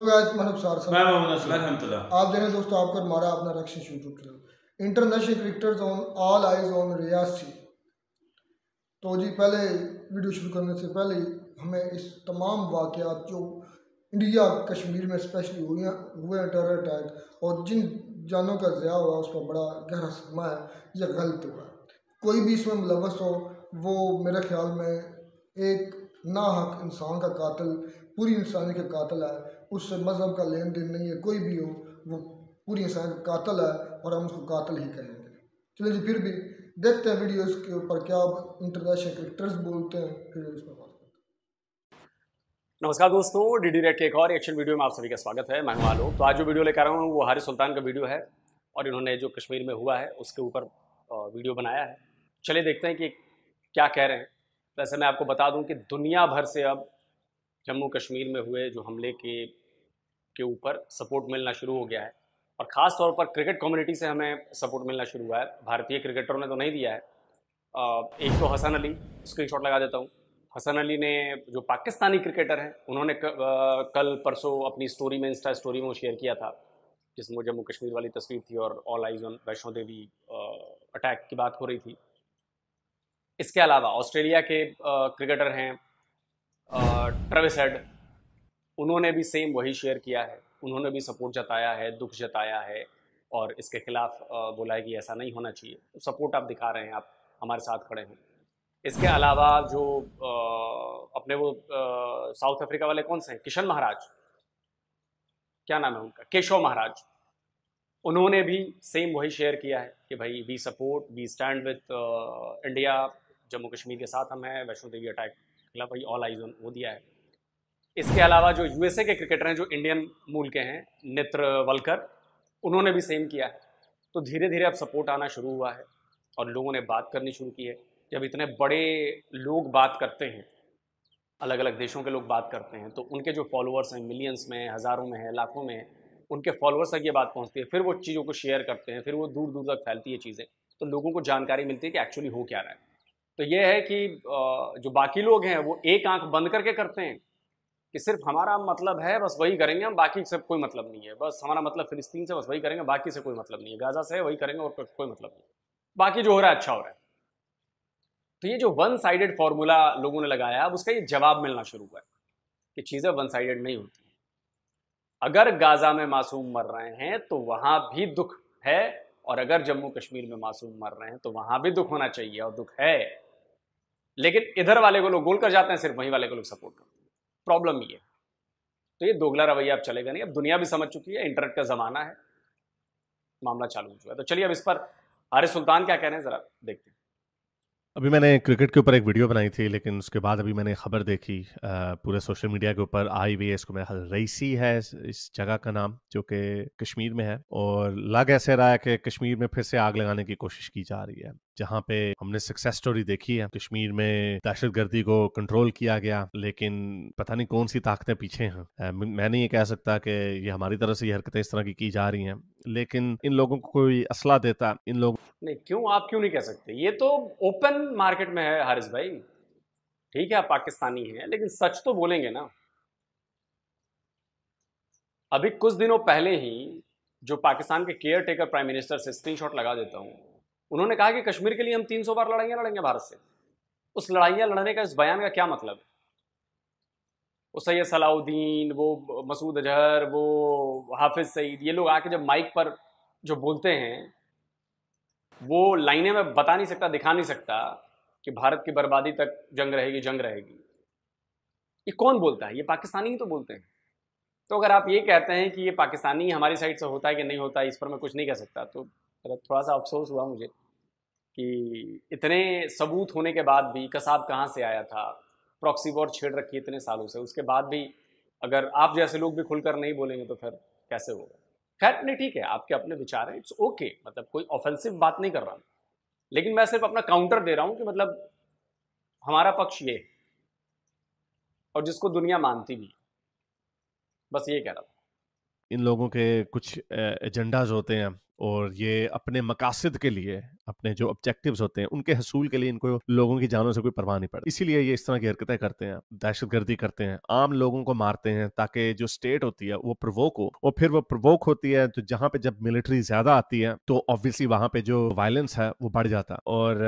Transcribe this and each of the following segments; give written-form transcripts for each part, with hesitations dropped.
Guys मैं नुकसार मैं साहब मोहम्मद असलम अल्हम्दुलिल्लाह। आप देखें दोस्तों आपका हमारा अपना रक्ष YouTube channel international cricketers on all eyes on Reasi. तो जी पहले वीडियो शुरू करने से पहले हमें इस तमाम वाक़यात जो इंडिया कश्मीर में स्पेशली हुए हैं टेरर अटैक और जिन जानों का ज़िया हुआ उस पर बड़ा गहरा सदमा है। यह गलत हुआ है, कोई भी इसमें मुलव्वस हो वो मेरे ख्याल में एक नाहक इंसान का कातिल, पूरी इंसानी का कातिल है। उससे मज़हब का लेन देन नहीं है, कोई भी हो वो पूरी इंसान का कातिल है और हम उसको कातिल ही कहेंगे। चलिए जी फिर भी देखते हैं वीडियोस के ऊपर क्या इंटरनेशनल क्रिकेटर्स बोलते हैं, फिर इस पर बात करते हैं। नमस्कार दोस्तों, डीडी रेड के एक और एक्शन वीडियो में आप सभी का स्वागत है। मैं हूं आलोक। तो आज जो वीडियो लेकर आया हूं वो हारिस सुल्तान का वीडियो है और इन्होंने जो कश्मीर में हुआ है उसके ऊपर वीडियो बनाया है। चलिए देखते हैं कि क्या कह रहे हैं। वैसे मैं आपको बता दूं कि दुनिया भर से अब जम्मू कश्मीर में हुए जो हमले के ऊपर सपोर्ट मिलना शुरू हो गया है और ख़ास तौर पर क्रिकेट कम्युनिटी से हमें सपोर्ट मिलना शुरू हुआ है। भारतीय क्रिकेटरों ने तो नहीं दिया है। एक तो हसन अली, स्क्रीनशॉट लगा देता हूँ। हसन अली ने, जो पाकिस्तानी क्रिकेटर हैं, उन्होंने कल परसों अपनी स्टोरी में, इंस्टा स्टोरी में वो शेयर किया था जिसमें जम्मू कश्मीर वाली तस्वीर थी और all eyes on Vaishno Devi attack की बात हो रही थी। इसके अलावा ऑस्ट्रेलिया के क्रिकेटर हैं ट्रेविस हेड, उन्होंने भी सेम वही शेयर किया है। उन्होंने भी सपोर्ट जताया है, दुख जताया है और इसके खिलाफ बोला है कि ऐसा नहीं होना चाहिए। तो सपोर्ट आप दिखा रहे हैं, आप हमारे साथ खड़े हैं। इसके अलावा जो अपने वो साउथ अफ्रीका वाले कौन से हैं, किशन महाराज, क्या नाम है उनका, केशव महाराज, उन्होंने भी सेम वही शेयर किया है कि भाई we support, we stand with India, Jammu Kashmir के साथ हम हैं, वैष्णो देवी अटैक के खिलाफ भाई ऑल आइज ऑन वो दिया है। इसके अलावा जो यूएसए के क्रिकेटर हैं जो इंडियन मूल के हैं, नेत्र वलकर, उन्होंने भी सेम किया है। तो धीरे धीरे अब सपोर्ट आना शुरू हुआ है और लोगों ने बात करनी शुरू की है। जब इतने बड़े लोग बात करते हैं, अलग अलग देशों के लोग बात करते हैं, तो उनके जो फॉलोअर्स हैं मिलियंस में, हज़ारों में है, लाखों में है, उनके फॉलोअर्स तक ये बात पहुंचती है, फिर वो चीज़ों को शेयर करते हैं, फिर वो दूर दूर तक फैलती है चीज़ें, तो लोगों को जानकारी मिलती है कि एक्चुअली हो क्या रहा है। तो ये है कि जो बाकी लोग हैं वो एक आंख बंद करके करते हैं कि सिर्फ हमारा मतलब है, बस वही करेंगे हम, बाकी से कोई मतलब नहीं है, बस हमारा मतलब फिलिस्तीन से, बस वही करेंगे, बाकी से कोई मतलब नहीं है, गाजा से वही करेंगे और कोई मतलब नहीं, बाकी जो हो रहा है अच्छा हो रहा है। तो ये जो वन साइडेड फॉर्मूला लोगों ने लगाया, अब उसका ये जवाब मिलना शुरू हुआ है कि चीज़ें वन साइडेड नहीं होती। अगर गाजा में मासूम मर रहे हैं तो वहां भी दुख है, और अगर जम्मू कश्मीर में मासूम मर रहे हैं तो वहां भी दुख होना चाहिए, और दुख है। लेकिन इधर वाले को लोग गोल कर जाते हैं, सिर्फ वहीं वाले को लोग सपोर्ट करते हैं। प्रॉब्लम ये है। तो ये दोगला रवैया अब चलेगा नहीं। अब दुनिया भी समझ चुकी है, इंटरनेट का ज़माना है, मामला चालू हो चुका है। तो चलिए अब इस पर हारिस सुल्तान क्या कह रहे हैं ज़रा देखते हैं। अभी मैंने क्रिकेट के ऊपर एक वीडियो बनाई थी, लेकिन उसके बाद अभी मैंने खबर देखी पूरे सोशल मीडिया के ऊपर आई हुई है। इसको मेरा ख्याल रईसी है इस जगह का नाम, जो कि कश्मीर में है। और लग ऐसे रहा है कि कश्मीर में फिर से आग लगाने की कोशिश की जा रही है। जहाँ पे हमने सक्सेस स्टोरी देखी है, कश्मीर में दहशतगर्दी को कंट्रोल किया गया, लेकिन पता नहीं कौन सी ताकतें पीछे हैं। मैं नहीं ये कह सकता कि ये हमारी तरफ से ये हरकतें इस तरह की जा रही हैं, लेकिन इन लोगों को कोई असला देता, इन लोगों नहीं, क्यों, आप क्यों नहीं कह सकते? ये तो ओपन मार्केट में है हारिस भाई। ठीक है आप पाकिस्तानी हैं, लेकिन सच तो बोलेंगे ना। अभी कुछ दिनों पहले ही जो पाकिस्तान के केयर टेकर प्राइम मिनिस्टर से, स्क्रीनशॉट लगा देता हूं, उन्होंने कहा कि कश्मीर के लिए हम 300 बार लड़ाइयां लड़ेंगे भारत से। उस लड़ाइयां लड़ने का इस बयान का क्या मतलब है? वो सैयद सलाउद्दीन, वो मसूद अजहर, वो हाफिज सईद, ये लोग आके जब माइक पर जो बोलते हैं, वो लाइनें में बता नहीं सकता, दिखा नहीं सकता कि भारत की बर्बादी तक जंग रहेगी, जंग रहेगी। ये कौन बोलता है? ये पाकिस्तानी ही तो बोलते हैं। तो अगर आप ये कहते हैं कि ये पाकिस्तानी हमारी साइड से होता है कि नहीं होता है, इस पर मैं कुछ नहीं कह सकता, तो थोड़ा सा अफसोस हुआ मुझे कि इतने सबूत होने के बाद भी कसाब कहाँ से आया था, प्रॉक्सी वॉर छेड़ रखी इतने सालों से, उसके बाद भी अगर आप जैसे लोग भी खुलकर नहीं बोलेंगे तो फिर कैसे होगा? खैर नहीं, ठीक है, आपके अपने विचार हैं, इट्स ओके, मतलब कोई ऑफेंसिव बात नहीं कर रहा, लेकिन मैं सिर्फ अपना काउंटर दे रहा हूं कि मतलब हमारा पक्ष ये है और जिसको दुनिया मानती भी, बस ये कह रहा था। इन लोगों के कुछ एजेंडाज होते हैं और ये अपने मकासद के लिए, अपने जो ऑब्जेक्टिव्स होते हैं उनके हसूल के लिए इनको लोगों की जानों से कोई परवाह नहीं पड़ती, इसीलिए ये इस तरह की हरकतें करते हैं, दहशतगर्दी करते हैं, आम लोगों को मारते हैं ताकि जो स्टेट होती है वो प्रोवोक हो, और फिर वो प्रोवोक होती है तो जहां पे जब मिलिट्री ज्यादा आती है तो ऑब्वियसली वहां पे जो वायलेंस है वो बढ़ जाता है। और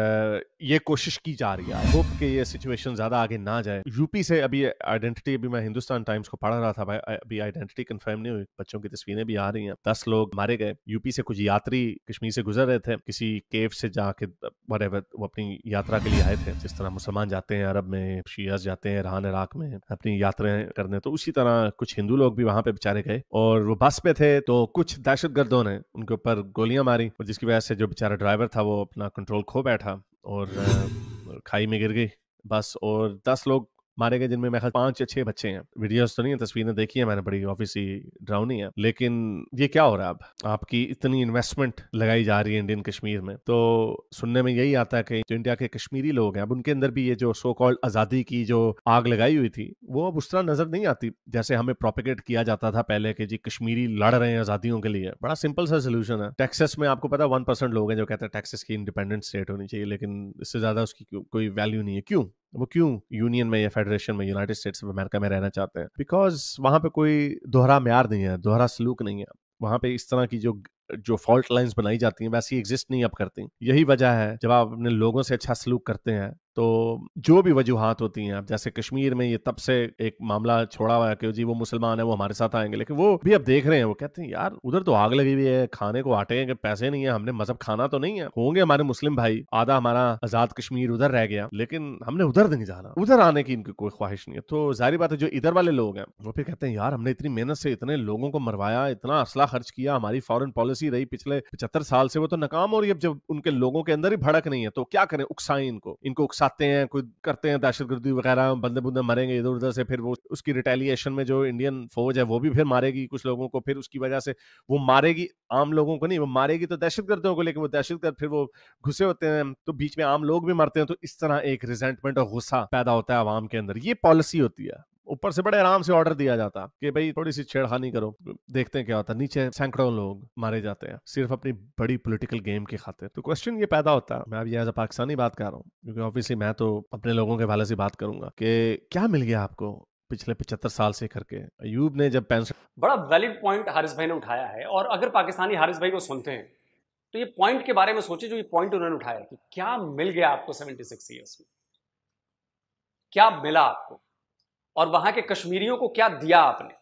ये कोशिश की जा रही है, होप कि ये सिचुएशन ज्यादा आगे ना जाए। यूपी से अभी आइडेंटिटी, अभी मैं हिंदुस्तान टाइम्स को पढ़ रहा था भाई, अभी आइडेंटिटी कंफर्म नहीं हुई, बच्चों की तस्वीरें भी आ रही हैं, 10 लोग मारे गए। यूपी से कुछ यात्री कश्मीर से गुजर रहे थे, किसी केव से जाके whatever, वो अपनी यात्रा के लिए आए थे, जिस तरह मुसलमान जाते हैं अरब में, शियास जाते हैं ईरान इराक में अपनी यात्राएं करने, तो उसी तरह कुछ हिंदू लोग भी वहां पे बेचारे गए और वो बस पे थे तो कुछ दहशतगर्दों ने उनके ऊपर गोलियां मारी, और जिसकी वजह से जो बेचारा ड्राइवर था वो अपना कंट्रोल खो बैठा और खाई में गिर गई बस, और 10 लोग मारे गए, जिनमें मैं 5 या 6 बच्चे हैं। वीडियोस तो नहीं है, तस्वीरें देखी है मैंने, बड़ी ऑब्वियसली ड्राउनी है, लेकिन ये क्या हो रहा है अब, आपकी इतनी इन्वेस्टमेंट लगाई जा रही है इंडियन कश्मीर में, तो सुनने में यही आता है कि जो इंडिया के कश्मीरी लोग हैं अब उनके अंदर भी ये जो सो कॉल्ड आज़ादी की जो आग लगाई हुई थी वो अब उस तरह नजर नहीं आती जैसे हमें प्रोपेगेट किया जाता था पहले कि जी कश्मीरी लड़ रहे हैं आज़ादियों के लिए। बड़ा सिंपल सा सोल्यूशन है। टेक्सास में आपको पता 1% लोग हैं जो कहते हैं टेक्सास की इंडिपेंडेंट स्टेट होनी चाहिए, लेकिन इससे ज्यादा उसकी कोई वैल्यू नहीं है। क्यों? वो क्यों यूनियन में या फेडरेशन में, यूनाइटेड स्टेट्स ऑफ अमेरिका में रहना चाहते हैं? बिकॉज वहां पे कोई दोहरा म्यार नहीं है, दोहरा सलूक नहीं है। वहां पे इस तरह की जो फॉल्ट लाइंस बनाई जाती हैं वैसी एग्जिस्ट नहीं अब करती। यही वजह है जब आप अपने लोगों से अच्छा सलूक करते हैं तो जो भी वजूहात होती हैं, अब जैसे कश्मीर में ये तब से एक मामला छोड़ा हुआ है कि जी वो मुसलमान है वो हमारे साथ आएंगे, लेकिन वो भी अब देख रहे हैं, वो कहते हैं यार उधर तो आग लगी हुई है, खाने को आटे हैं, पैसे नहीं है, हमने मजहब खाना तो नहीं है, होंगे हमारे मुस्लिम भाई, आधा हमारा आजाद कश्मीर उधर रह गया, लेकिन हमने उधर नहीं जाना, उधर आने की इनकी कोई ख्वाहिश नहीं है। तो जाहिर बात है जो इधर वाले लोग हैं वो फिर कहते हैं यार हमने इतनी मेहनत से इतने लोगों को मरवाया, इतना असला खर्च किया, हमारी फॉरेन पॉलिसी रही पिछले 75 साल से, वो तो नाकाम हो रही है। अब जब उनके लोगों के अंदर ही भड़क नहीं है तो क्या करें, उकसाएं इनको उकसाते हैं, कोई करते हैं दहशतगर्दी वगैरह, बंदे बुंदे मरेंगे इधर उधर से, फिर वो उसकी रिटेलिएशन में जो इंडियन फौज है वो भी फिर मारेगी कुछ लोगों को, फिर उसकी वजह से वो मारेगी आम लोगों को नहीं, वो मारेगी तो दहशतगर्दियों को, लेकिन वो दहशतगर्द फिर वो घुसे होते हैं तो बीच में आम लोग भी मरते हैं, तो इस तरह एक रिजेंटमेंट और गुस्सा पैदा होता है आवाम के अंदर। ये पॉलिसी होती है। ऊपर से बड़े आराम से ऑर्डर दिया जाता कि भाई थोड़ी सी छेड़खानी करो, देखते हैं क्या होता है। नीचे सैकड़ों लोग मारे जाते हैं सिर्फ अपनी बड़ी पॉलिटिकल गेम की खातिर। तो क्वेश्चन ये पैदा होता है, मैं अब ये एज अ पाकिस्तानी बात कर रहा हूँ क्योंकि ऑब्वियसली मैं तो अपने लोगों के हवाले से बात करूंगा कि क्या मिल गया आपको पिछले 75 साल से करके। अयूब ने जब पेंशन, बड़ा वैलिड पॉइंट हारिस भाई ने उठाया है, और अगर पाकिस्तानी हारिस भाई को सुनते हैं तो ये पॉइंट के बारे में सोचे जो ये पॉइंट उन्होंने उठाया कि क्या मिल गया आपको 76 ईयर्स में, क्या मिला आपको, और वहां के कश्मीरियों को क्या दिया आपने।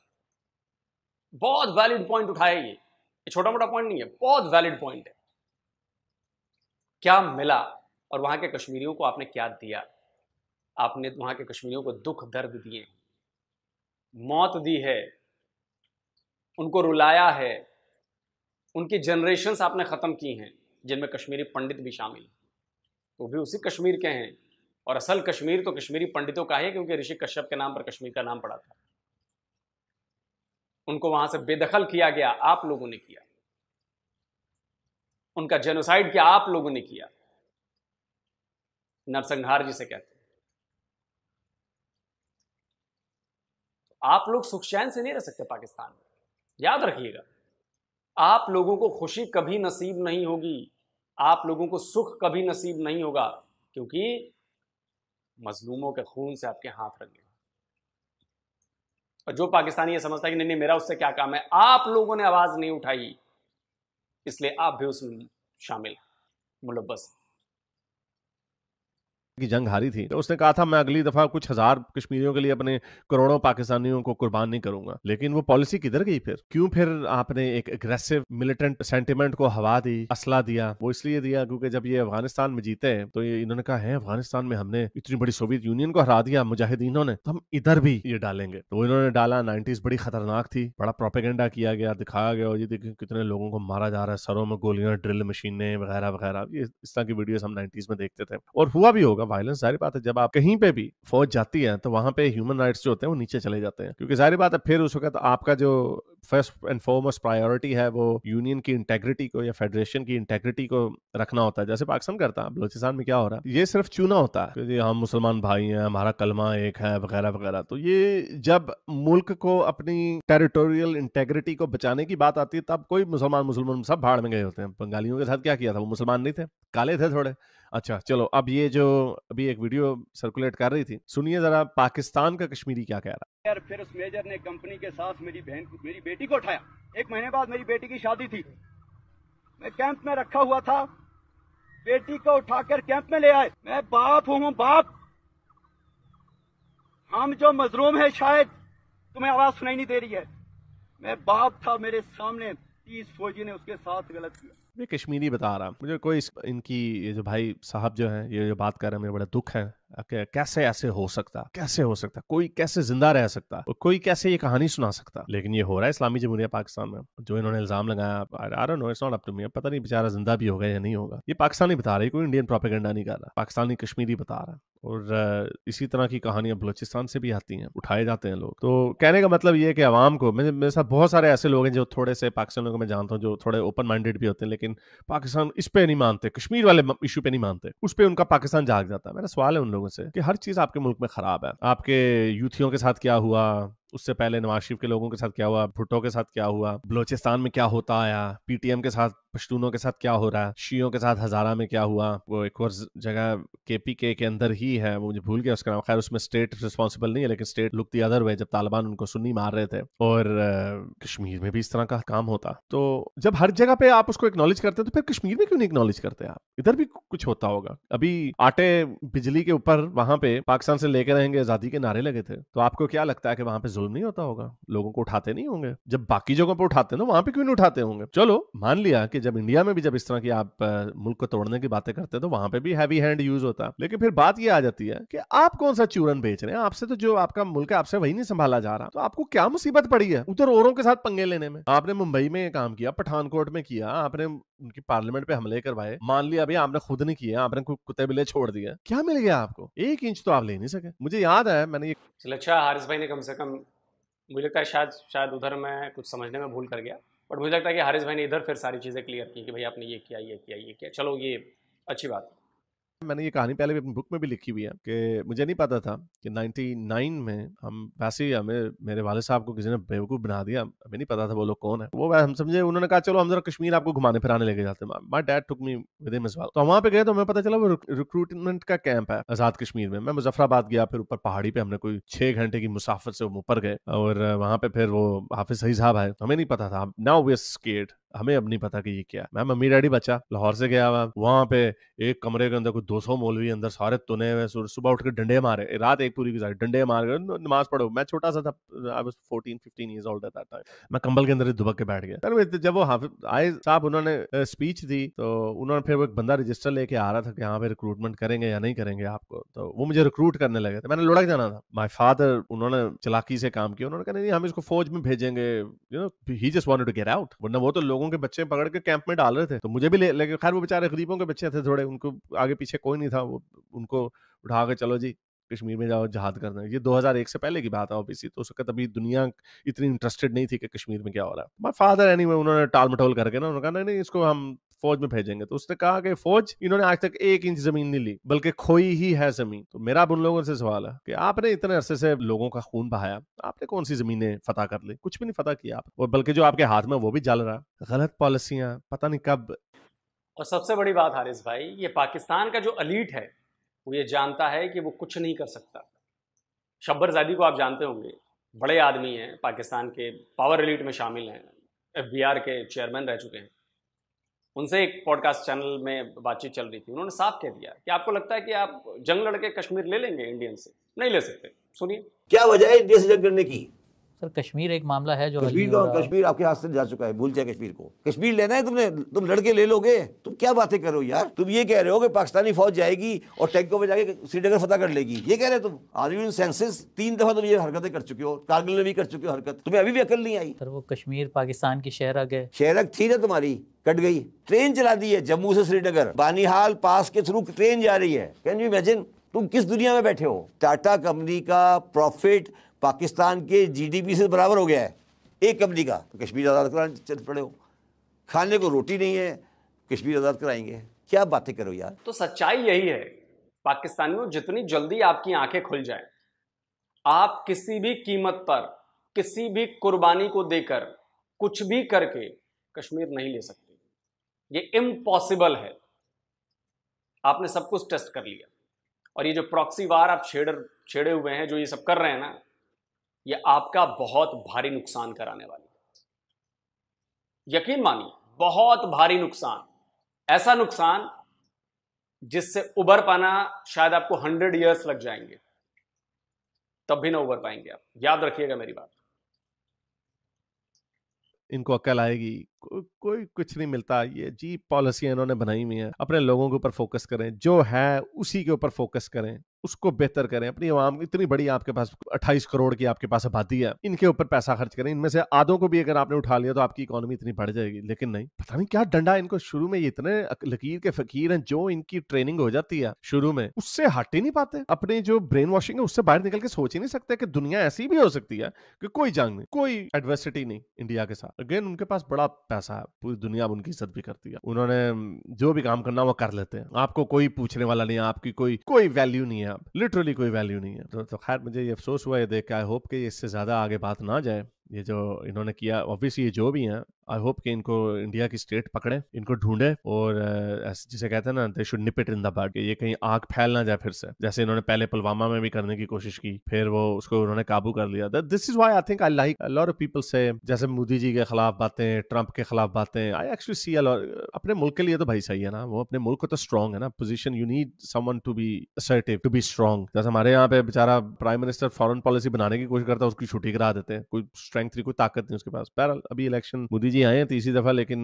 बहुत वैलिड पॉइंट उठाया ये छोटा मोटा पॉइंट नहीं है, बहुत वैलिड पॉइंट है। क्या मिला और वहां के कश्मीरियों को आपने क्या दिया। आपने वहां के कश्मीरियों को दुख दर्द दिए, मौत दी है, उनको रुलाया है, उनकी जनरेशन्स आपने खत्म की हैं, जिनमें कश्मीरी पंडित भी शामिल, वो भी उसी कश्मीर के हैं। और असल कश्मीर तो कश्मीरी पंडितों का है क्योंकि ऋषि कश्यप के नाम पर कश्मीर का नाम पड़ा था। उनको वहां से बेदखल किया गया, आप लोगों ने किया। उनका जेनोसाइड किया, आप लोगों ने किया। नरसंहार जिसे कहते हैं। आप लोग सुख चैन से नहीं रह सकते पाकिस्तान में, याद रखिएगा। आप लोगों को खुशी कभी नसीब नहीं होगी, आप लोगों को सुख कभी नसीब नहीं होगा, क्योंकि मजलूमों के खून से आपके हाथ रंगे। और जो पाकिस्तानी ये समझता है कि नहीं नहीं मेरा उससे क्या काम है, आप लोगों ने आवाज नहीं उठाई इसलिए आप भी उसमें शामिल मुलव्वस। की जंग हारी थी तो उसने कहा था मैं अगली दफा कुछ हजार कश्मीरियों के लिए अपने करोड़ों पाकिस्तानियों को कुर्बान नहीं करूंगा। लेकिन वो पॉलिसी किधर गई फिर? क्यों फिर आपने एक एग्रेसिव मिलिटेंट सेंटिमेंट को हवा दी, असला दिया? वो इसलिए दिया क्योंकि जब ये अफगानिस्तान में जीते तो ये इन्होंने कहा है अफगानिस्तान में हमने इतनी बड़ी सोवियत यूनियन को हरा दिया मुजाहिदीनों ने, तो हम इधर भी ये डालेंगे। तो इन्होंने डाला। 90s बड़ी खतरनाक थी, बड़ा प्रोपेगेंडा किया गया, दिखाया गया ये देखिए कितने लोगों को मारा जा रहा है, सरों में गोलियां, ड्रिल मशीनें वगैरह वगैरह। ये इस तरह की वीडियोस हम 90s में देखते थे और हुआ भी होगा वायलेंस। सारी बात है जब आप कहीं पे भी फौज जाती है तो वहां पे ह्यूमन राइट्स जो होते हैं वो नीचे चले जाते हैं, क्योंकि जाहिर बात है फिर उस वक्त आपका जो फर्स्ट एंड फॉरमोस्ट प्रायोरिटी है वो यूनियन की इंटेग्रिटी को या फेडरेशन की इंटेग्रिटी को रखना होता है, जैसे पाकिस्तान करता है। बलूचिस्तान में क्या हो रहा है, ये सिर्फ चुना होता है कि हम मुसलमान भाई हैं, हमारा कलमा एक है वगैरह वगैरह। तो ये जब मुल्क को अपनी टेरिटोरियल इंटेग्रिटी को बचाने की बात आती है तब कोई मुसलमान सब भाड़ में गए होते हैं। बंगालियों के साथ क्या किया था, वो मुसलमान नहीं थे, काले थे थोड़े। अच्छा चलो, अब ये जो अभी एक वीडियो सर्कुलेट कर रही थी, सुनिए जरा पाकिस्तान का कश्मीरी क्या कह रहा है। यार फिर उस मेजर ने कंपनी के साथ मेरी बेटी को उठाया। 1 महीने बाद मेरी बेटी की शादी थी, मैं कैंप में रखा हुआ था, बेटी को उठाकर कैंप में ले आए। मैं बाप हूँ, बाप। हम जो मजलूम है, शायद तुम्हें आवाज सुनाई नहीं दे रही है, मैं बाप था, मेरे सामने 30 फौजी ने उसके साथ गलत किया। ये कश्मीरी बता रहा, मुझे कोई इनकी ये जो भाई साहब जो हैं ये जो बात कर रहे हैं, मुझे बड़ा दुख है। कैसे ऐसे हो सकता, कैसे हो सकता, कोई कैसे जिंदा रह सकता, कोई कैसे ये कहानी सुना सकता। लेकिन ये हो रहा है इस्लामी जमहूरिया पाकिस्तान में। जो इन्होंने इल्जाम लगाया, I don't know, it's not up to me, पता नहीं बेचारा जिंदा भी होगा या नहीं होगा। ये पाकिस्तानी बता रही, कोई इंडियन प्रोपेगेंडा नहीं कर रहा, पाकिस्तानी कश्मीरी बता रहा है। और इसी तरह की कहानियां बलूचिस्तान से भी आती हैं, उठाए जाते हैं लोग। तो कहने का मतलब ये है कि आवाम को, मेरे साथ बहुत सारे ऐसे लोग हैं जो थोड़े से पाकिस्तानियों को मैं जानता हूँ जो थोड़े ओपन माइंडेड भी होते हैं, लेकिन पाकिस्तान इस पे नहीं मानते, कश्मीर वाले इशू पे नहीं मानते, उस पे उनका पाकिस्तान जाग जाता है। मेरा सवाल है उन लोगों से कि हर चीज आपके मुल्क में खराब है। आपके यूथियों के साथ क्या हुआ, उससे पहले नवाज शरीफ के लोगों के साथ क्या हुआ, भुट्टो के साथ क्या हुआ, बलूचिस्तान में क्या होता आया, पीटीएम के साथ, पश्तूनों के साथ क्या हो रहा है, शियों के साथ हजारा में क्या हुआ। वो एक और जगह केपीके के अंदर ही है, वो मुझे भूल गया उसका नाम, खैर उसमें स्टेट रिस्पॉन्सिबल नहीं है, लेकिन state look the other way, जब तालिबान उनको सुन्नी मार रहे थे। और कश्मीर में भी इस तरह का काम होता। तो जब हर जगह पे आप उसको एक्नॉलेज करते हैं तो फिर कश्मीर में क्यों नहीं एक्नॉलेज करते आप? इधर भी कुछ होता होगा। अभी आटे बिजली के ऊपर वहां पे पाकिस्तान से लेकर रहेंगे आजादी के नारे लगे थे, तो आपको क्या लगता है कि वहां पे जुल्म नहीं होता होगा, लोगों को उठाते नहीं होंगे? जब बाकी जगहों पे उठाते हैं ना, वहां पे क्यों नहीं उठाते होंगे? चलो मान लिया कि जब इंडिया में भी जब इस तरह की आप मुल्क को तोड़ने की बातें करते हैं तो वहां पे भी हैवी हैंड यूज होता है। लेकिन फिर बात ये आ जाती है कि आप कौन सा चूरन बेच रहे हैं, आपसे तो जो आपका मुल्क है आपसे वही नहीं संभाला जा रहा, तो आपको क्या मुसीबत पड़ी है उधर औरों के साथ पंगे लेने में? आपने मुंबई में काम किया, पठानकोट में किया, आपने उनकी पार्लियामेंट पे हमले करवाए, मान लिया अभी आपने खुद नहीं किया, आपने कुत्ते बिल्ले छोड़ दिए, क्या मिल गया आपको? 1 इंच तो आप ले नहीं सके। मुझे याद है मैंने ये चलो अच्छा, हारिस भाई ने कम से कम, मुझे लगता है शायद उधर मैं कुछ समझने में भूल कर गया, बट मुझे लगता है कि हारिस भाई ने इधर फिर सारी चीज़ें क्लियर की कि भाई आपने ये किया, ये किया, ये किया। चलो ये अच्छी बात। मैंने ये कहानी पहले भी अपनी बुक में भी लिखी हुई है कि मुझे नहीं पता था कि 99 में हम वैसे ही हमें मेरे वाले साहब को किसी ने बेवकूफ़ बना दिया, हमें नहीं पता था वो लोग कौन है। वो हम समझे, उन्होंने कहा चलो हम जरा कश्मीर आपको घुमाने फिराने लेके जाते हैं। My dad took me with him as well. तो वहाँ पे गए तो हमें पता चला वो रिक्रूटमेंट का कैंप है आज़ाद कश्मीर में। मैं मुजफ्फराबाद गया, फिर ऊपर पहाड़ी पे हमने कोई 6 घंटे की मुसाफर से ऊपर गए और वहाँ पे फिर वो हाफिज सही साहब आए, हमें नहीं पता था। नाउ वी आर स्केर्ड, हमें अब नहीं पता कि ये क्या। मैं मम्मी डैडी बच्चा लाहौर से गया हुआ, वहाँ पे एक कमरे के अंदर कोई 200 मौलवी अंदर सारे तुने हुए, सुबह उठ के डंडे मारे, रात एक पूरी की सारी डंडे मार के नमाज पढ़ो। मैं छोटा सा था, I was 14-15 years old at that time. मैं कंबल के अंदर ही दुबक के बैठ गया। जब वो हाफिज आए साहब, उन्होंने स्पीच दी तो उन्होंने फिर वो एक बंदा रजिस्टर लेके आ रहा था कि हाँ भाई रिक्रूटमेंट करेंगे या नहीं करेंगे आपको, तो वो मुझे रिक्रूट करने लगे थे। मैंने लुढ़क जाना था। माय फादर, उन्होंने चालाकी से काम किया, उन्होंने कहा नहीं हम इसको फौज में भेजेंगे, you know, he just wanted to get out, वरना वो तो लोगों के बच्चे पकड़ के कैंप में डाल रहे थे। तो मुझे भी लेकिन खैर वो बेचारे गरीबों के बच्चे थे थोड़े, उनको आगे पीछे कोई नहीं था, वो उनको उठा के चलो जी कश्मीर में जाओ जहाद करना है। ये 2001 से पहले की बात है ऑब्वियसली, तो उस वक्त अभी दुनिया इतनी इंटरेस्टेड नहीं थी कि कश्मीर में क्या हो रहा है। माय फादर एनीवे, उन्होंने टाल मटोल करके ना, उन्होंने कहा नहीं इसको हम फौज में भेजेंगे। तो उसने कहा कि फौज, इन्होंने आज तक 1 इंच जमीन नहीं ली, बल्कि खोई ही है जमीन। तो मेरा अब उन लोगों से सवाल है कि आपने इतने अरसे से लोगों का खून बहाया, आपने कौन सी जमीनें फतह कर ली? कुछ भी नहीं फतह किया आप, और बल्कि जो आपके हाथ में वो भी जल रहा। गलत पॉलिसियां, पता नहीं कब। और सबसे बड़ी बात हारिस भाई, ये पाकिस्तान का जो अलीट है वो ये जानता है कि वो कुछ नहीं कर सकता। शब्बर ज़ैदी को आप जानते होंगे, बड़े आदमी हैं, पाकिस्तान के पावर एलीट में शामिल हैं, FBR के चेयरमैन रह चुके हैं। उनसे एक पॉडकास्ट चैनल में बातचीत चल रही थी, उन्होंने साफ कह दिया कि आपको लगता है कि आप जंग लड़के कश्मीर ले लेंगे इंडियन से? नहीं ले सकते। सुनिए क्या वजह है इंडिया से जंग करने की। सर कश्मीर एक मामला है जो कश्मीर आपके हाथ से जा चुका है, भूल जाए कश्मीर को। कश्मीर लेना है तुमने, तुम लड़के ले लोगे। तुम क्या बातें कर रहे हो यार? तुम ये कह रहे हो कि पाकिस्तानी फौज जाएगी और टैंकों में जाके श्रीनगर फतह कर लेगी, ये कह रहे हो तुम? Are you in senses? 3 दफा तुम ये हरकतें कर चुके हो, कारगिल में भी कर चुके हो हरकत, तुम्हें अभी भी अकल नहीं आई। सर वो कश्मीर पाकिस्तान की शहरक है। शहरक थी ना तुम्हारी, कट गई। ट्रेन चला दी है जम्मू से श्रीनगर, बानीहाल पास के थ्रू ट्रेन जा रही है। Can you imagine? तुम किस दुनिया में बैठे हो? टाटा कंपनी का प्रॉफिट पाकिस्तान के GDP से बराबर हो गया है। एक कंपनी का, तो कश्मीर आज़ाद कराने चल पड़े हो। खाने को रोटी नहीं है, कश्मीर आज़ाद कराएंगे। क्या बातें करो यार। तो सच्चाई यही है पाकिस्तानियों, जितनी जल्दी आपकी आंखें खुल जाए, आप किसी भी कीमत पर, किसी भी कुर्बानी को देकर, कुछ भी करके कश्मीर नहीं ले सकते। ये इम्पॉसिबल है। आपने सब कुछ टेस्ट कर लिया, और ये जो प्रॉक्सी वार आप छेड़े हुए हैं, जो ये सब कर रहे हैं ना, ये आपका बहुत भारी नुकसान कराने वाली है। यकीन मानिए, बहुत भारी नुकसान, ऐसा नुकसान जिससे उबर पाना शायद आपको 100 ईयर्स लग जाएंगे, तब भी ना उबर पाएंगे आप। याद रखिएगा मेरी बात। इनको अक्ल आएगी, कोई कुछ नहीं मिलता। ये जी पॉलिसी इन्होंने बनाई हुई है, अपने लोगों के ऊपर फोकस करें, जो है उसी के ऊपर फोकस करें, उसको बेहतर करें। अपनी आवाम, इतनी बड़ी आपके पास 28 करोड़ की आपके पास आबादी है, इनके ऊपर पैसा खर्च करें। इनमें से आधों को भी अगर आपने उठा लिया तो आपकी इकोनॉमी इतनी बढ़ जाएगी। लेकिन नहीं, पता नहीं क्या डंडा इनको शुरू में, ये इतने लकीर के फकीर हैं, जो इनकी ट्रेनिंग हो जाती है शुरू में, उससे हट ही नहीं पाते। अपनी जो ब्रेन वॉशिंग है उससे बाहर निकल के सोच ही नहीं सकते कि दुनिया ऐसी भी हो सकती है कि कोई जंग नहीं, कोई एडवर्सिटी नहीं इंडिया के साथ। अगेन उनके पास बड़ा पैसा है, पूरी दुनिया उनकी इज्जत भी करती है। उन्होंने जो भी काम करना वो कर लेते हैं, आपको कोई पूछने वाला नहीं है, आपकी कोई वैल्यू नहीं है, आप लिटरली कोई वैल्यू नहीं है। तो खैर मुझे ये अफसोस हुआ ये देख के। आई होप कि इससे ज्यादा आगे बात ना जाए। ये जो इन्होंने किया, ऑब्वियसली ये जो भी हैं, आई होप कि इनको इंडिया की स्टेट पकड़े, इनको ढूंढे, और जिसे कहते हैं ना, they should nip it in the bud, कि ये कहीं आग फैल ना जाए फिर से, जैसे इन्होंने पहले पुलवामा में भी करने की कोशिश की, फिर वो उसको उन्होंने काबू कर लिया। This is why I think I like a lot of people से, जैसे मोदी जी के खिलाफ बातें, ट्रंप के खिलाफ बातें, I actually see a lot. अपने मुल्क के लिए तो भाई सही है ना, वो अपने मुल्क को तो स्ट्रांग है ना position. You need someone to be assertive, to be strong. जैसे हमारे यहाँ पे बेचारा प्राइम मिनिस्टर फॉरेन पॉलिसी बनाने की कोशिश करता है, उसकी छुट्टी करा देते हैं, कोई स्ट्रेंथ नहीं, कोई ताकत नहीं उसके पास। बहरहाल अभी इलेक्शन मोदी जी आए हैं तीसरी दफा, लेकिन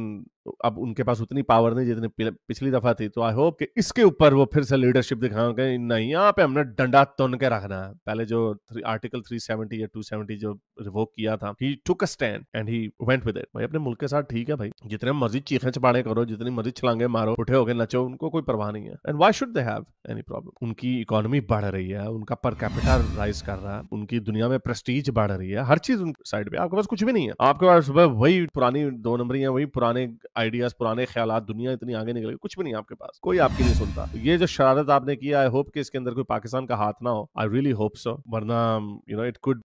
अब उनके पास उतनी पावर नहीं जितनी पिछली दफा थी। तो आई होप कि इसके ऊपर वो फिर से लीडरशिप दिखाएंगे। नहीं, यहाँ पे हमने डंडा तुन के रखना है। पहले जो आर्टिकल 370 या 270 जो रिवोक किया था, he took a stand and he went with it. भाई अपने मुल्क के साथ ठीक है भाई, जितने मर्जी चीखें चपाड़े करो, जितनी मर्जी छलांगे मारो, उठे होके नचो, उनको कोई परवाह नहीं है। And why should they have any problem? उनकी इकोनॉमी बढ़ रही है, उनका पर कैपिटा राइज कर रहा है, उनकी दुनिया में प्रेस्टीज बढ़ रही है, हर चीज उनकी साइड पे। आपके पास कुछ भी नहीं है, आपके पास वही पुरानी 2 नंबरी है, वही पुराने आइडियाज, पुराने ख्यालात। दुनिया इतनी आगे निकल गई, कुछ भी नहीं आपके पास, कोई आपकी नहीं सुनता। ये जो शरारत आपने किया, आई होप कि इसके अंदर कोई पाकिस्तान का हाथ ना हो। आई रियली होप सो, वरना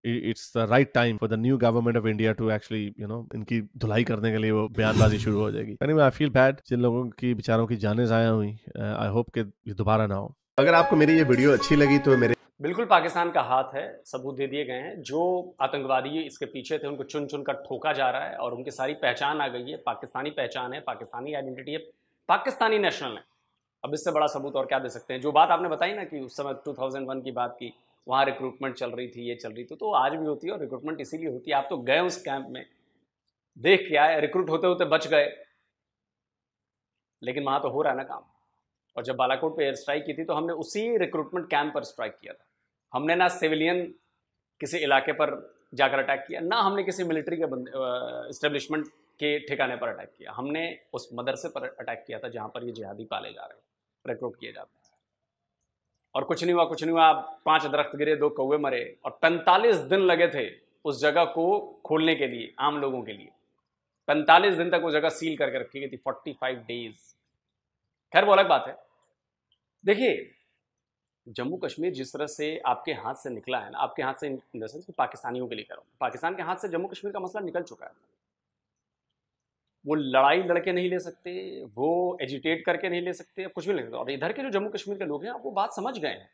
it's the right time for the new government of India to actually इनकी धुलाई करने के लिए वो बयानबाजी शुरू हो जाएगी। एनीवे, आई फील बैड जिन लोगों की बेचारों की जानें ज़ाया हुई। आई होप कि ये दोबारा ना हो। अगर आपको मेरी ये वीडियो अच्छी लगी तो मेरे बिल्कुल पाकिस्तान का हाथ है, सबूत दे दिए गए हैं। जो आतंकवादी इसके पीछे थे उनको चुन चुन कर ठोका जा रहा है, और उनकी सारी पहचान आ गई है, पाकिस्तानी पहचान है, पाकिस्तानी आइडेंटिटी है, पाकिस्तानी नेशनल है। अब इससे बड़ा सबूत और क्या दे सकते हैं? जो बात आपने बताई ना कि उस समय 2001 की बात की, वहाँ रिक्रूटमेंट चल रही थी, ये चल रही थी, तो आज भी होती है, और रिक्रूटमेंट इसीलिए होती है। आप तो गए उस कैंप में, देख के आए, रिक्रूट होते होते बच गए, लेकिन वहाँ तो हो रहा है ना काम। और जब बालाकोट पे एयर स्ट्राइक की थी तो हमने उसी रिक्रूटमेंट कैंप पर स्ट्राइक किया था। हमने ना सिविलियन किसी इलाके पर जाकर अटैक किया, ना हमने किसी मिलिट्री के इस्टेब्लिशमेंट के ठिकाने पर अटैक किया। हमने उस मदरसे पर अटैक किया था जहाँ पर ये जिहादी पाले जा रहे हैं, रिक्रूट किए जाते हैं। और कुछ नहीं हुआ। 5 दरख्त गिरे, 2 कौवे मरे, और 45 दिन लगे थे उस जगह को खोलने के लिए, आम लोगों के लिए। 45 दिन तक वो जगह सील करके रखी गई थी, 45 डेज। खैर वो अलग बात है। देखिए, जम्मू कश्मीर जिस तरह से आपके हाथ से निकला है ना, आपके हाथ से इन द सेंस कि पाकिस्तानियों के लिए कह रहा हूं, पाकिस्तान के हाथ से जम्मू कश्मीर का मसला निकल चुका है। वो लड़ाई लड़के नहीं ले सकते, वो एजिटेट करके नहीं ले सकते, कुछ भी नहीं ले सकते। और इधर के जो जम्मू कश्मीर के लोग हैं, आप वो बात समझ गए हैं,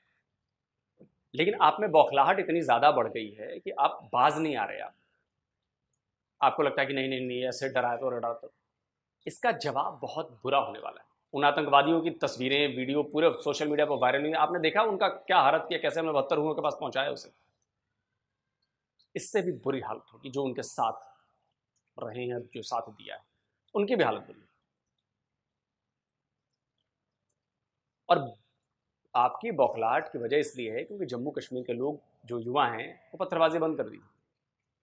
लेकिन आप में बौखलाहट इतनी ज्यादा बढ़ गई है कि आप बाज नहीं आ रहे। आपको लगता है कि नहीं ऐसे डराया तो डरा तो। इसका जवाब बहुत बुरा होने वाला है। उन आतंकवादियों की तस्वीरें, वीडियो पूरे सोशल मीडिया पर वायरल हुई। आपने देखा उनका क्या हालत किया, कैसे हमने 72 लोगों के पास पहुंचाया उसे। इससे भी बुरी हालत होगी जो उनके साथ रहे हैं, जो साथ दिया है, उनकी भी हालत बुरी है। और आपकी बौखलाहट की वजह इसलिए है क्योंकि जम्मू कश्मीर के लोग, जो युवा हैं, वो पत्थरबाजी बंद कर दी,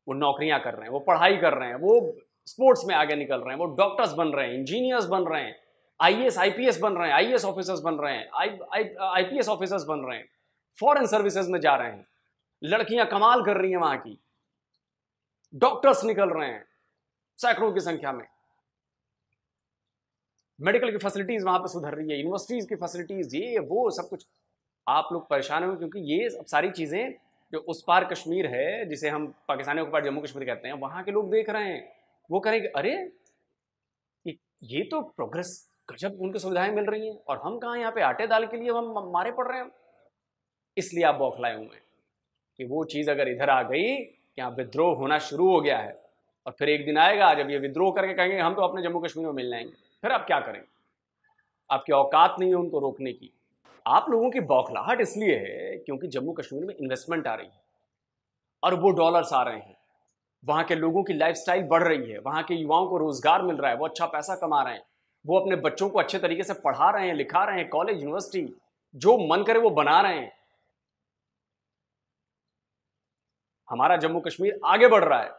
वो नौकरियां कर रहे हैं, वो पढ़ाई कर रहे हैं, वो स्पोर्ट्स में आगे निकल रहे हैं, वो डॉक्टर्स बन रहे हैं, इंजीनियर्स बन रहे हैं, आईएएस आईपीएस बन रहे हैं, आईएएस ऑफिसर्स बन रहे हैं, आईपीएस ऑफिसर्स बन रहे हैं, फॉरेन सर्विसेज में जा रहे हैं, लड़कियां कमाल कर रही हैं वहां की। डॉक्टर्स निकल रहे हैं सैकड़ों की संख्या में, मेडिकल की फैसिलिटीज वहां पर सुधर रही है, यूनिवर्सिटीज की फैसिलिटीज, ये वो सब कुछ। आप लोग परेशान हो क्योंकि ये सब सारी चीजें जो उस पार कश्मीर है, जिसे हम पाकिस्तानियों के पार जम्मू कश्मीर कहते हैं, वहां के लोग देख रहे हैं। वो करेंगे अरे ये तो प्रोग्रेस, गजब उनको सुविधाएं मिल रही हैं, और हम कहाँ यहाँ पे आटे दाल के लिए हम मारे पड़ रहे हैं। इसलिए आप बौखलाए हुए हैं कि वो चीज़ अगर इधर आ गई कि यहाँ विद्रोह होना शुरू हो गया है, और फिर एक दिन आएगा जब ये विद्रोह करके कहेंगे हम तो अपने जम्मू कश्मीर में मिल जाएंगे, फिर आप क्या करेंगे? आपकी औकात नहीं है उनको रोकने की। आप लोगों की बौखलाहट इसलिए है क्योंकि जम्मू कश्मीर में इन्वेस्टमेंट आ रही है, अरबों डॉलर्स आ रहे हैं, वहाँ के लोगों की लाइफस्टाइल बढ़ रही है, वहाँ के युवाओं को रोजगार मिल रहा है, वो अच्छा पैसा कमा रहे हैं, वो अपने बच्चों को अच्छे तरीके से पढ़ा रहे हैं, लिखा रहे हैं, कॉलेज यूनिवर्सिटी जो मन करे वो बना रहे हैं। हमारा जम्मू कश्मीर आगे बढ़ रहा है।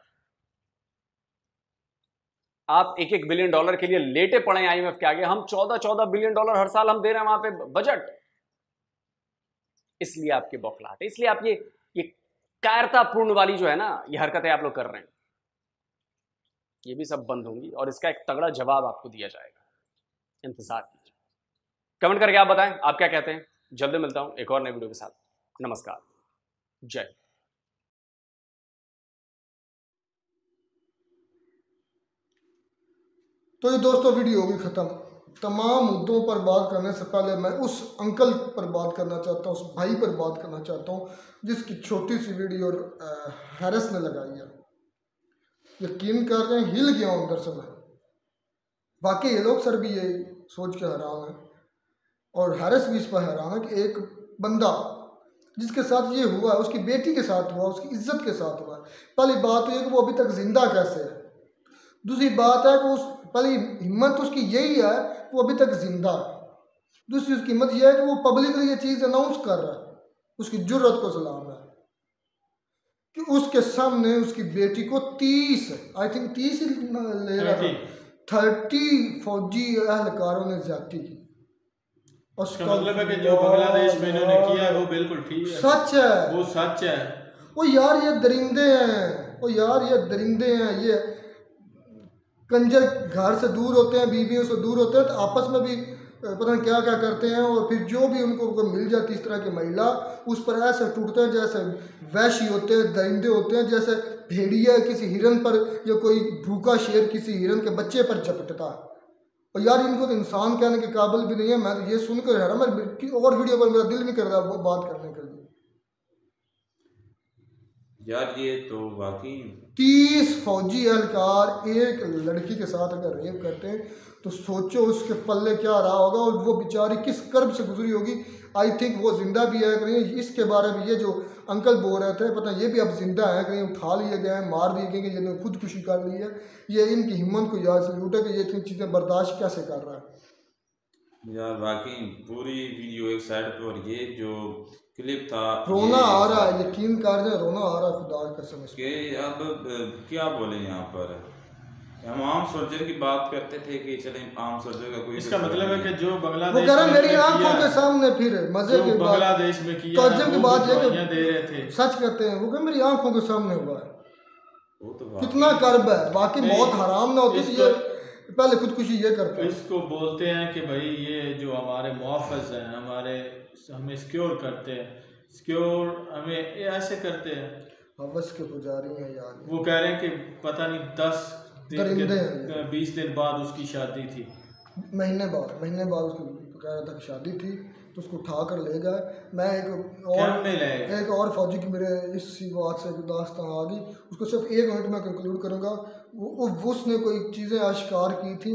आप $1-1 बिलियन के लिए लेटे पड़े आईएमएफ के आगे, हम 14-14 बिलियन डॉलर हर साल हम दे रहे हैं वहां पे बजट। इसलिए आपकी बौखलाहट है, इसलिए आप ये कायरतापूर्ण वाली जो है ना ये हरकतें आप लोग कर रहे हैं, ये भी सब बंद होंगी और इसका एक तगड़ा जवाब आपको दिया जाएगा। इंतजार कीजिए। कमेंट करके आप बताएं आप क्या कहते हैं। जल्दी मिलता हूं एक और नई वीडियो के साथ। नमस्कार, जय हिंद। तो ये दोस्तों वीडियो होगी ख़त्म। तमाम मुद्दों पर बात करने से पहले मैं उस अंकल पर बात करना चाहता हूँ, उस भाई पर बात करना चाहता हूँ जिसकी छोटी सी वीडियो हैरिस ने लगाई है। यकीन कर रहे हैं हिल गया अंदर से मैं। बाकी ये लोग सर भी ये सोच के हैरान है और हैरिस भी इस पर हैरान है कि एक बंदा जिसके साथ ये हुआ, उसकी बेटी के साथ हुआ, उसकी इज्जत के साथ हुआ। पहली बात तो ये कि वो अभी तक जिंदा कैसे है। दूसरी बात है कि उस पहली हिम्मत उसकी यही है कि वो अभी तक जिंदा है। दूसरी उसकी हिम्मत यह है कि वो पब्लिकली ये चीज़ अनाउंस कर रहा है। उसकी जुर्रत को सलाम है कि उसके सामने उसकी बेटी को 30 ले रहा था, 30 फौजी एहलकारों ने ज्यादती की। उसका मतलब है कि जो बांग्लादेश में इन्होंने किया है वो बिल्कुल ठीक है, सच है, वो सच है। वो यार ये दरिंदे हैं, वो यार ये दरिंदे हैं, ये कंजर घर से दूर होते हैं, बीवियों से दूर होते हैं तो आपस में भी पता नहीं क्या क्या करते हैं और फिर जो भी उनको मिल जाती इस तरह की महिला उस पर ऐसे टूटते हैं जैसे वैशी होते हैं, दरिंदे होते हैं, जैसे भेड़िया किसी हिरन पर या कोई भूखा शेर किसी हिरन के बच्चे पर झपटता है। और यार इनको तो इंसान कहने के काबिल भी नहीं है। मैं तो ये सुनकर हैरान, मैं और वीडियो पर मेरा दिल नहीं कर रहा बात करने के लिए। यार ये तो वाकई 30 फौजी एहलकार एक लड़की के साथ अगर रेप करते हैं तो सोचो उसके पल्ले क्या रहा होगा और वो बेचारी किस कर्ब से गुजरी होगी। आई थिंक वो जिंदा भी है कहीं, इसके बारे में ये जो अंकल बोल रहे थे पता ये भी अब जिंदा है, कहीं उठा लिए गए हैं, मार दिए गए, ये खुदकुशी कर ली है। ये इनकी हिम्मत को याद सल्यूट है कि ये इतनी चीज़ें बर्दाश्त कैसे कर रहा है। यार वाकई पूरी वीडियो एक साइड पे और ये जो क्लिप था रोना आ रहा है, यकीन कर रहे रोना आ रहा है खुदा की कसम कि अब क्या बोले यहाँ पर हम आम सोल्जर की बात करते थे कि चले आम सोल्जर का कोई इसका मतलब है कि जो वो बांग्लादेश कह रहे मेरी आंखों के सामने फिर मजे की बात बांग्लादेश में किया ताज्जुब की बात है कि दे रहे थे, सच कहते हैं वो कह मेरी आंखों के सामने हुआ है। वो तो कितना कर्ब है, बाकी मौत हराम ना होती तो ये पहले खुदकुशी ये करते हैं। इसको बोलते हैं कि भाई ये जो हमारे मुआफ़ज़ हैं, हमारे हमें सिक्योर करते हैं, सिक्योर हमें ऐसे करते हैं। हवस के पुजारी हैं यार। वो कह रहे हैं कि पता नहीं 10 दिन 20 दिन बाद उसकी शादी थी, महीने बाद उसको कह रहा था कि शादी थी तो उसको उठा कर ले गए। मैं एक और फौजी की मेरे इसी बात से दास्तान आ गई, उसको सिर्फ 1 मिनट में कंक्लूड करूँगा। उसने कोई चीज़ें आश्कार की थी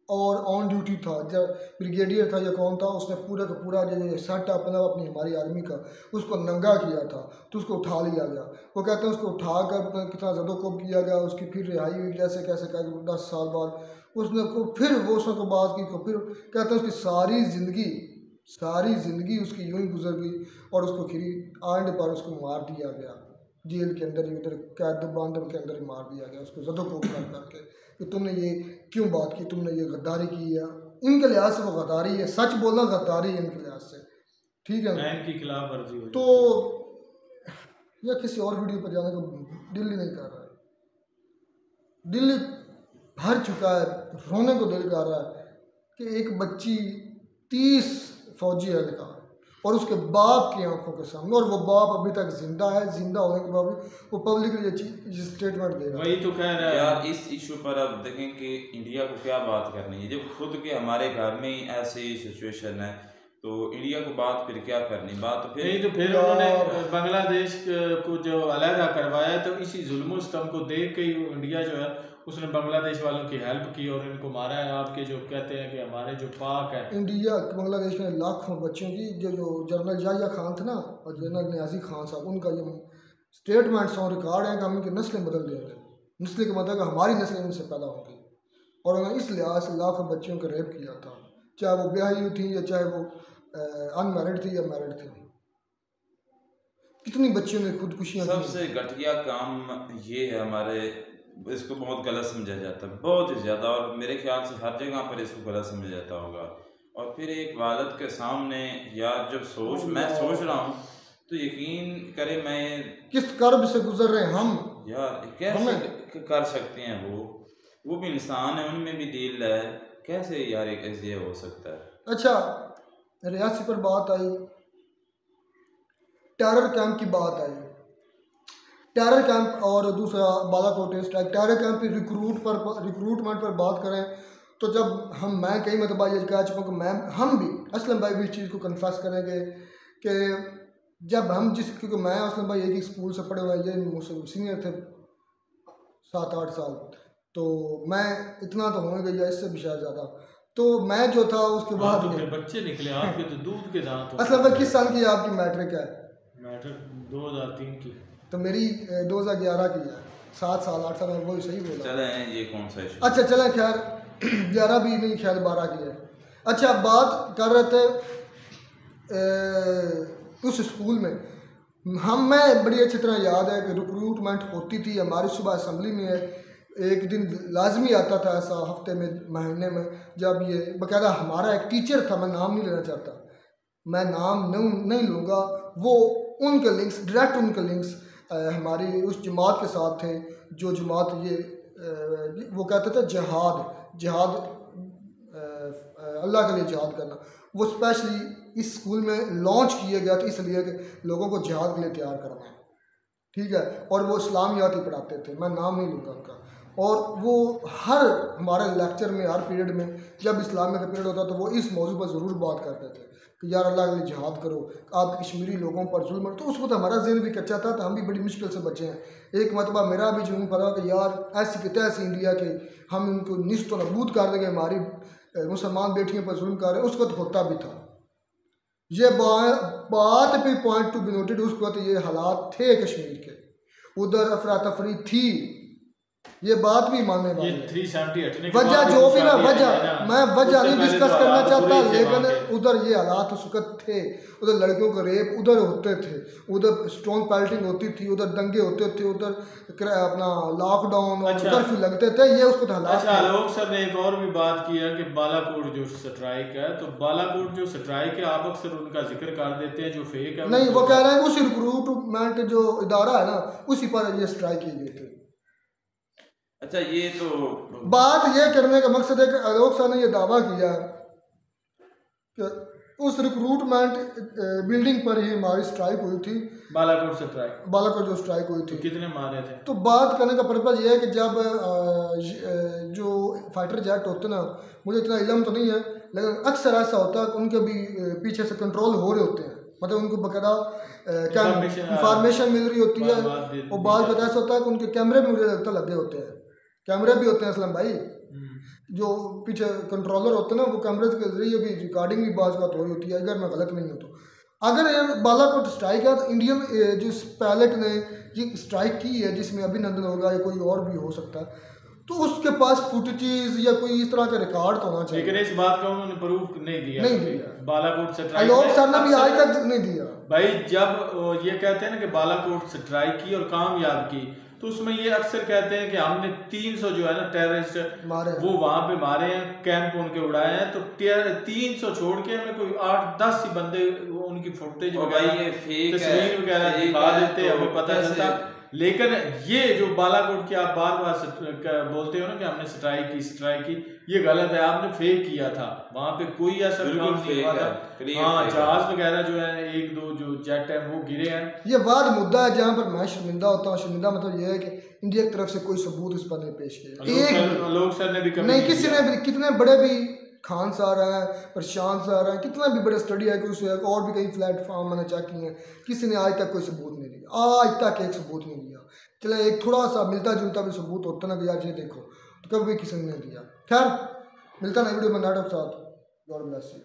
और ऑन ड्यूटी था, जब ब्रिगेडियर था या कौन था, उसने पूरा का पूरा जो सेटअप मतलब अपनी हमारी आर्मी का उसको नंगा किया था तो उसको उठा लिया गया। वो कहते हैं उसको उठा कर कितना ज़दोकोब किया गया, उसकी फिर रिहाई हुई कैसे कैसे कर 10 साल बाद उसने को फिर वो उसने को बात की को फिर कहते हैं उसकी सारी ज़िंदगी उसकी यूं ही गुजर गई और उसको खिरी आंड पर उसको मार दिया गया, जेल के अंदर ही उधर कैद बांधव के अंदर ही मार दिया गया उसको ज़दोकोब करके कि तुमने ये क्यों बात की, तुमने ये गद्दारी की है। इनके लिहाज से वो गद्दारी है, सच बोलना गद्दारी है इनके लिहाज से, ठीक है ना। की खिलाफ वर्जी तो या किसी और वीडियो पर जाने का दिल ही नहीं कर रहा है। दिल भर चुका है, रोने को दिल कर रहा है कि एक बच्ची 30 फौजी एहलकार और उसके बाप की आंखों के सामने, और वो बाप अभी तक जिंदा है, जिंदा होने के बाद वो पब्लिकली ये स्टेटमेंट दे रहा है। वही तो कह रहा है यार। इस इशू पर अब देखें कि इंडिया को क्या बात करनी है, जब खुद के हमारे घर में ही ऐसी सिचुएशन है तो इंडिया को बात फिर क्या करनी, बात तो फिर नहीं। तो फिर उन्होंने बांग्लादेश को जो अलहदा करवाया तो इसी जुल्म सितम को देख के ही इंडिया जो है उसने बांग्लादेश वालों की हेल्प की और इनको मारा है। आपके जो कहते हैं कि हमारे जो पाक है, इंडिया बांग्लादेश में लाखों बच्चों की जो जनरल याहिया खान थे ना और जनरल नियाजी खान साहब, उनका ये स्टेटमेंट्स और रिकॉर्ड है कि हम इनकी नस्लें बदल देंगे। नस्लें के मतलब हमारी नस्लें इनसे पैदा होंगी, और उन्होंने इस लिहाज से लाखों बच्चियों को रेप किया था, चाहे वो ब्याही थी या चाहे वो अनमैरिड थी या मैरिड थी। कितनी बच्चियों ने खुदकुशियाँ की। सबसे घटिया काम ये है हमारे, इसको बहुत गलत समझा जाता है, बहुत ही ज़्यादा, और मेरे ख्याल से हर जगह पर इसको गलत समझा जाता होगा। और फिर एक वालिद के सामने यार जब मैं सोच रहा हूँ तो यकीन करे मैं किस कर्ब से गुजर रहे हैं हम यार, कैसे कर सकते हैं वो भी इंसान है, उनमें भी दिल है, कैसे यार एक ऐसे हो सकता है। अच्छा, रियासी पर बात आई, टेरर कैंप की बात आई, टेरर कैंप और दूसरा बालाकोट स्ट्राइक। टेरर कैंप की रिक्रूटमेंट पर बात करें तो जब मैं कई मरतबा ये कह चुका हूँ कि हम भी असलम भाई भी इस चीज़ को कन्फेस करेंगे कि जब हम क्योंकि मैं असलम भाई एक ही स्कूल से पढ़े हुए, ये मुझसे सीनियर थे 7-8 साल, तो मैं इतना तो होने गया, इससे भी शायद ज़्यादा। तो मैं जो था उसके बाद तो फिर बच्चे निकले आपके, तो दूध के दांत। असलम भाई किस साल की आपकी मैट्रिक है? मैट्रिक 2003 की। तो मेरी 2011 की है, 7 साल 8 साल, वही सही बोला। चले ये कौन सा इशू? अच्छा चलें, खैर 11 भी नहीं, खैर 12 की है। अच्छा, बात कर रहे थे उस स्कूल में मैं बड़ी अच्छी तरह याद है कि रिक्रूटमेंट होती थी हमारी सुबह असेंबली में। एक दिन लाजमी आता था ऐसा हफ्ते में, महीने में, जब ये बाकायदा हमारा एक टीचर था, मैं नाम नहीं लेना चाहता, मैं नाम नहीं लूँगा, वो उनके लिंक्स, डायरेक्ट उनके लिंक्स हमारी उस जमात के साथ थे, जो जमात ये वो कहते थे जिहाद अल्लाह के लिए जिहाद करना। वो स्पेशली इस स्कूल में लॉन्च किया गया था इसलिए कि लोगों को जिहाद के लिए तैयार करना है, ठीक है। और वो इस्लामियात ही पढ़ाते थे, मैं नाम नहीं लूँगा उनका। और वो हर हमारे लेक्चर में, हर पीरियड में जब इस्लामिया का पीरियड होता तो वो इस मौजू पर ज़रूर बात करते थे कि यार अल्लाह के लिए जिहाद करो, आप कश्मीरी लोगों पर जुल्म। तो उस वक्त हमारा ज़हन भी कच्चा था, तो हम भी बड़ी मुश्किल से बचे हैं। एक मरतबा मेरा भी जुनून पड़ा कि यार ऐसी कि तैसी इंडिया के हम इनको निस्त व नबूद कर देंगे, हमारी मुसलमान बेटियों पर जुल्म कर रहे हैं। उस वक्त होता भी था ये बात भी पॉइंट टू बी नोटेड। उस वक्त ये हालात थे कश्मीर के, उधर अफरा तफरी थी, ये बात भी मानने वाली है। 370 हटने के वजह बाद जो भी ना, शादी वजह है ना, मैं वजह उससे नहीं पहले डिस्कस तो करना हालात चाहता, बुरे थे लेकिन वहाँ के। उधर ये हालात उस वक्त थे, उधर लड़कियों का रेप उधर होते थे, उधर स्टोन पेल्टिंग होती थी, उधर दंगे होते थे, उधर अपना लॉकडाउन और कर्फ्यू लगते थे, ये उसको हालात। अच्छा, आलोक सर ने एक और भी बात की है कि बालाकोट जो स्ट्राइक है, तो बालाकोट जो स्ट्राइक है आप अक्सर उनका जिक्र कर देते हैं जो फेक है। नहीं, वो कह रहे हैं उस रिक्रूटमेंट जो इदारा है ना, उसी पर ये स्ट्राइक की गई थी। अच्छा, ये तो बात ये करने का मकसद है कि आलोक सर ने ये दावा किया कि उस रिक्रूटमेंट बिल्डिंग पर ही हमारी स्ट्राइक हुई थी, बालाकोट स्ट्राइक, बालाकोट जो स्ट्राइक हुई थी। तो कितने मारे थे? तो बात करने का पर्पज़ ये है कि जब जो फाइटर जेट होते ना, मुझे इतना इल्म तो नहीं है, लेकिन अक्सर ऐसा होता है कि उनके भी पीछे से कंट्रोल हो रहे होते हैं, मतलब उनको बकायदा इंफॉर्मेशन मिल रही होती है। और बाद में ऐसा होता है कि उनके कैमरे भी मुझे लगता लगे होते हैं, कैमरे भी होते हैं असलम भाई, जो पीछे कंट्रोलर होते हैं ना, वो कैमरे के जरिए भी रिकॉर्डिंग भी बात हो रही होती है, अगर मैं गलत नहीं हूँ तो। अगर ये बालाकोट स्ट्राइक है तो इंडियन जो पायलट ने ये स्ट्राइक की है, जिसमें अभिनंदन होगा या कोई और भी हो सकता है, तो उसके पास फुटेजेस या कोई इस तरह का रिकॉर्ड तो होना चाहिए। लेकिन इस बात का उन्होंने प्रूफ नहीं दिया। बालाकोट स्ट्राइक आलोक सर ने भी आज तक नहीं दिया भाई। जब ये कहते हैं ना कि बालाकोट स्ट्राइक की और कामयाब की, तो उसमें ये अक्सर कहते हैं कि हमने 300 जो है ना टेररिस्ट मारे, वो वहां पे मारे हैं, कैंप उनके उड़ाए हैं। तो 300 छोड़ के हमें कोई 8-10 ही बंदे उनकी फुटेज तस्वीर वगैरह दिखा देते, हमें पता चलता लेकिन ये जो बालाकोट की आप बार बार बोलते हो ना कि हमने स्ट्राइक की, ये गलत है। आपने फेक किया था, वहां पे कोई ऐसा काम नहीं हुआ था। हाँ, जहाज वगैरह जो है 1-2 जो जेट है वो गिरे हैं। ये वाद मुद्दा है जहाँ पर मैं शर्मिंदा होता हूँ। शर्मिंदा मतलब ये है कि इंडिया की तरफ से कोई सबूत इस पर नहीं पेश किया। लोग सर ने भी नहीं, किसी ने भी, कितने बड़े भी खान साहब हैं, प्रशांत साहब हैं, कितना भी बड़े स्टडी है कि उसे और भी कई प्लेटफॉर्म मैंने चेक किए हैं, किसी ने आज तक कोई सबूत नहीं दिया। आज तक एक सबूत नहीं दिया। चले एक थोड़ा सा मिलता जुलता भी सबूत होता ना कि यार ये देखो, तो कभी किसी ने नहीं दिया। खैर मिलता नहीं वीडियो में नाटक साथ। God bless you.